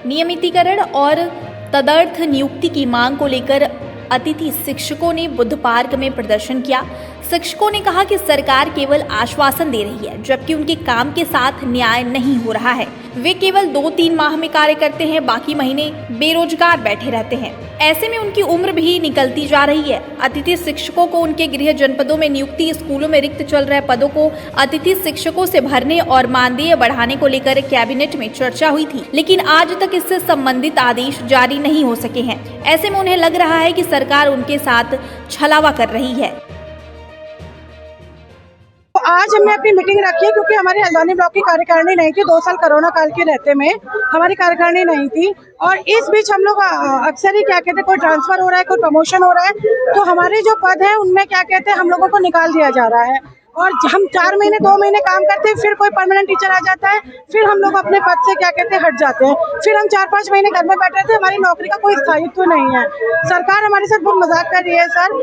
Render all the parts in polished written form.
नियमितीकरण और तदर्थ नियुक्ति की मांग को लेकर अतिथि शिक्षकों ने बुध पार्क में प्रदर्शन किया। शिक्षकों ने कहा कि सरकार केवल आश्वासन दे रही है, जबकि उनके काम के साथ न्याय नहीं हो रहा है। वे केवल 2-3 माह में कार्य करते हैं, बाकी महीने बेरोजगार बैठे रहते हैं। ऐसे में उनकी उम्र भी निकलती जा रही है। अतिथि शिक्षकों को उनके गृह जनपदों में नियुक्ति, स्कूलों में रिक्त चल रहे पदों को अतिथि शिक्षकों से भरने और मानदेय बढ़ाने को लेकर कैबिनेट में चर्चा हुई थी, लेकिन आज तक इससे संबंधित आदेश जारी नहीं हो सके हैं। ऐसे में उन्हें लग रहा है कि सरकार उनके साथ छलावा कर रही है। आज हमने अपनी मीटिंग रखी है क्योंकि हमारी हल्द्वानी ब्लॉक की कार्यकारिणी नहीं थी। 2 साल कोरोना काल के रहते में हमारी कार्यकारिणी नहीं थी और इस बीच हम लोग अक्सर ही क्या कहते हैं, कोई ट्रांसफर हो रहा है, कोई प्रमोशन हो रहा है, तो हमारे जो पद है उनमें क्या कहते हैं हम लोगों को निकाल दिया जा रहा है और हम 4 महीने 2 महीने काम करते हैं, फिर कोई परमानेंट टीचर आ जाता है, फिर हम लोग अपने पद से क्या कहते हैं हट जाते हैं, फिर हम 4-5 महीने घर में बैठे थे। हमारी नौकरी का कोई स्थायित्व नहीं है। सरकार हमारे साथ बहुत मजाक कर रही है सर,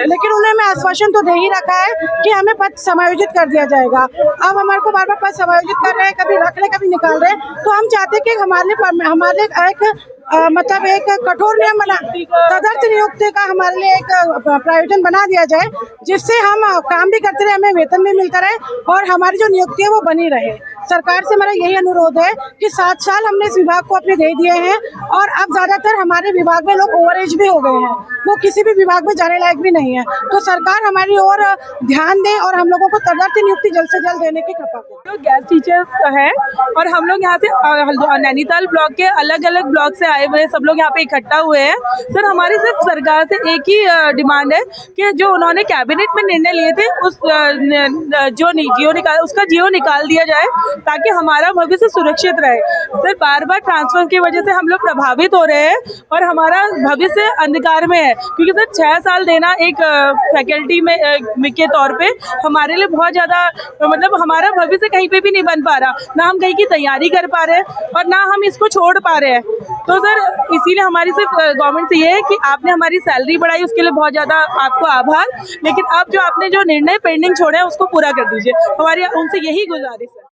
लेकिन उन्होंने हमें आश्वासन तो दे ही रखा है कि हमें पद समायोजित कर दिया जाएगा। अब हमारे को बार-बार पद समायोजित कर रहे हैं, कभी रख रहे कभी निकाल रहे हैं, तो हम चाहते हैं कि हमारे एक मतलब एक कठोर नियम बना, तदर्थ नियुक्ति का हमारे लिए एक प्रावधान बना दिया जाए, जिससे हम काम भी करते रहे, हमें वेतन भी मिलता रहे और हमारी जो नियुक्ति है वो बनी रहे। सरकार से मेरा यही अनुरोध है कि 7 साल हमने इस विभाग को अपने दे दिए हैं और अब ज्यादातर हमारे विभाग में लोग ओवर एज भी हो गए हैं, वो किसी भी विभाग में जाने लायक भी नहीं है। तो सरकार हमारी ओर ध्यान दे और हम लोगों को तदर्थ नियुक्ति जल्द से जल्द देने की कृपा करें। लोग गैस टीचर्स हैं और हम लोग यहाँ से नैनीताल ब्लॉक के अलग अलग ब्लॉक से आए हुए सब लोग यहाँ पे इकट्ठा हुए हैं। सर हमारी सिर्फ सरकार से एक ही डिमांड है कि जो उन्होंने कैबिनेट में निर्णय लिए थे उसका जियो निकाल दिया जाए ताकि हमारा भविष्य सुरक्षित रहे। सर बार-बार ट्रांसफर की वजह से हम लोग प्रभावित हो रहे हैं और हमारा भविष्य अंधकार में है, क्योंकि सर 6 साल देना एक फैकल्टी में के तौर पे हमारे लिए बहुत ज़्यादा मतलब हमारा भविष्य कहीं पे भी नहीं बन पा रहा, ना हम कहीं की तैयारी कर पा रहे हैं और ना हम इसको छोड़ पा रहे हैं। तो सर इसीलिए हमारी सिर्फ गवर्नमेंट से ये है कि आपने हमारी सैलरी बढ़ाई, उसके लिए बहुत ज़्यादा आपको आभार, लेकिन अब जो आपने जो निर्णय पेंडिंग छोड़े हैं उसको पूरा कर दीजिए। हमारी उनसे यही गुजारिश है।